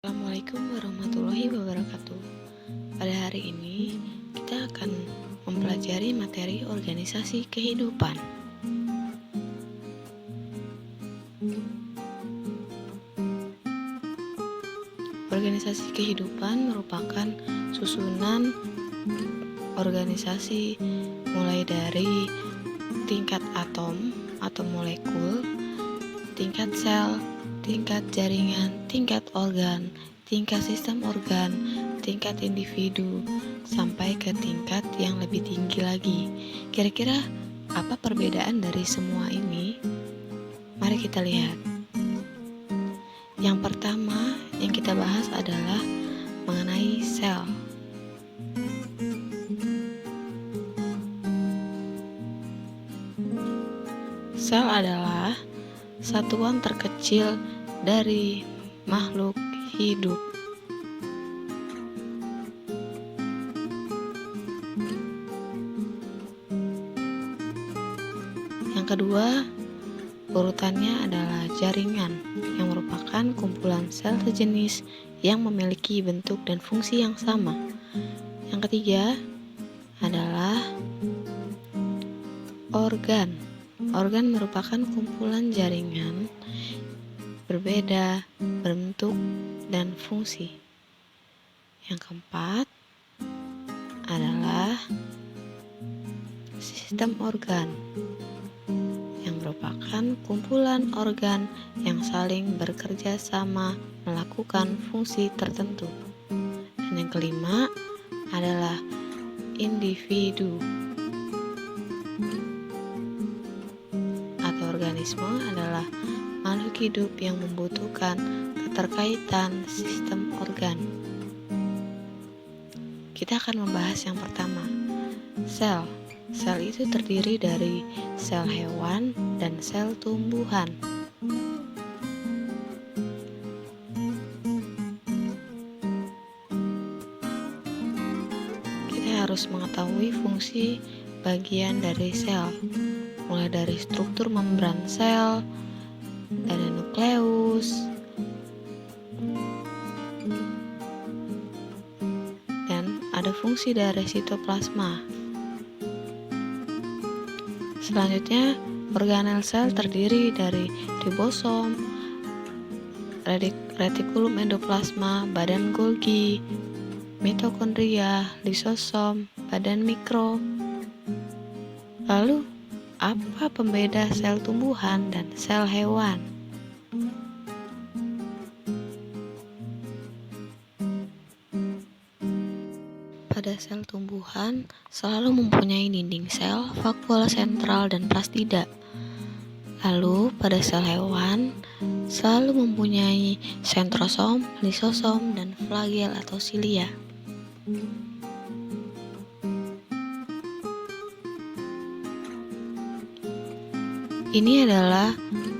Assalamualaikum warahmatullahi wabarakatuh. Pada hari ini kita akan mempelajari materi organisasi kehidupan. Organisasi kehidupan merupakan susunan organisasi mulai dari tingkat atom atau molekul, tingkat sel, tingkat jaringan, tingkat organ, tingkat sistem organ, tingkat individu, sampai ke tingkat yang lebih tinggi lagi. Kira-kira apa perbedaan dari semua ini? Mari kita lihat. Yang pertama yang kita bahas adalah mengenai sel. Sel adalah satuan terkecil dari makhluk hidup. Yang kedua, urutannya adalah jaringan, yang merupakan kumpulan sel sejenis yang memiliki bentuk dan fungsi yang sama. Yang ketiga adalah organ. Organ merupakan kumpulan jaringan berbeda bentuk dan fungsi. Yang keempat adalah sistem organ, yang merupakan kumpulan organ yang saling bekerja sama melakukan fungsi tertentu. Dan yang kelima adalah individu. Organisme adalah makhluk hidup yang membutuhkan keterkaitan sistem organ. Kita akan membahas yang pertama, sel. Sel itu terdiri dari sel hewan dan sel tumbuhan. Kita harus mengetahui fungsi bagian dari sel, mulai dari struktur membran sel, ada nukleus, dan ada fungsi dari sitoplasma. Selanjutnya, organel sel terdiri dari ribosom, retikulum endoplasma, badan Golgi, mitokondria, lisosom, badan mikro. Lalu, apa pembeda sel tumbuhan dan sel hewan? Pada sel tumbuhan selalu mempunyai dinding sel, vakuola sentral, dan plastida. Lalu pada sel hewan selalu mempunyai sentrosom, lisosom, dan flagel atau silia. Ini adalah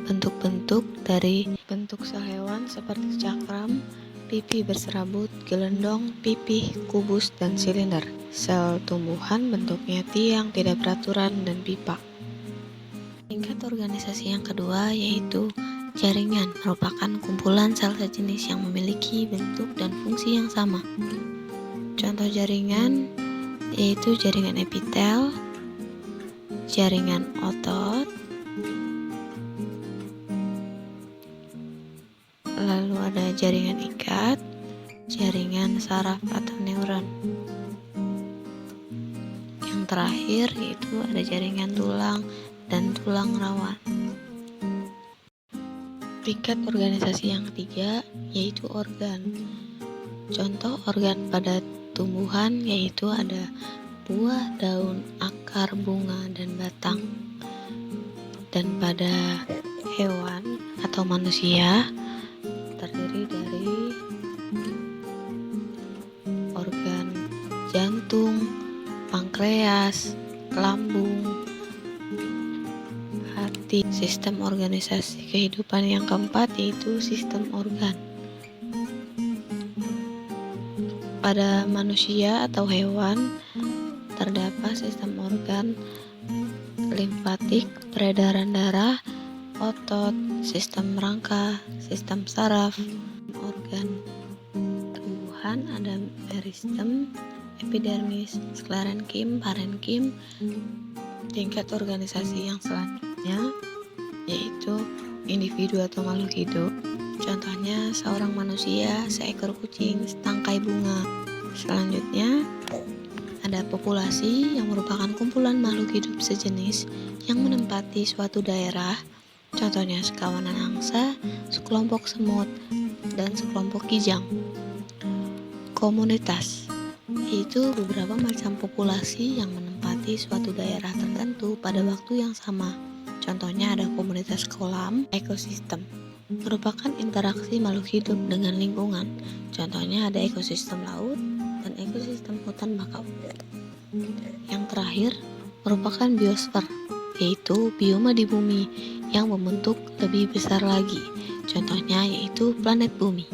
bentuk-bentuk dari bentuk sel hewan seperti cakram, pipi berserabut, gelendong, pipih, kubus, dan silinder. Sel tumbuhan bentuknya tiang tidak beraturan dan pipa. Tingkat organisasi yang kedua yaitu jaringan, merupakan kumpulan sel sejenis yang memiliki bentuk dan fungsi yang sama. Contoh jaringan yaitu jaringan epitel, jaringan otot, lalu ada jaringan ikat, jaringan saraf atau neuron. Yang terakhir yaitu ada jaringan tulang dan tulang rawan. Tingkat organisasi yang ketiga yaitu organ. Contoh organ pada tumbuhan yaitu ada buah, daun, akar, bunga, dan batang. Dan pada hewan atau manusia terdiri dari organ jantung, pankreas, lambung, hati. Sistem organisasi kehidupan yang keempat yaitu sistem organ. Pada manusia atau hewan terdapat sistem organ limfatik, peredaran darah, otot, sistem rangka, sistem saraf, organ tumbuhan ada meristem, epidermis, sklerenkim, parenkim. Tingkat organisasi yang selanjutnya yaitu individu atau makhluk hidup. Contohnya seorang manusia, seekor kucing, setangkai bunga. Selanjutnya ada populasi yang merupakan kumpulan makhluk hidup sejenis yang menempati suatu daerah. Contohnya sekawanan angsa, sekelompok semut, dan sekelompok kijang. Komunitas yaitu beberapa macam populasi yang menempati suatu daerah tertentu pada waktu yang sama. Contohnya ada komunitas kolam, ekosistem. Merupakan interaksi makhluk hidup dengan lingkungan. Contohnya ada ekosistem laut dan ekosistem hutan bakau. Yang terakhir merupakan biosfer, yaitu bioma di bumi yang membentuk lebih besar lagi. Contohnya yaitu planet bumi.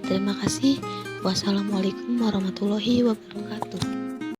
Terima kasih. Wassalamualaikum warahmatullahi wabarakatuh.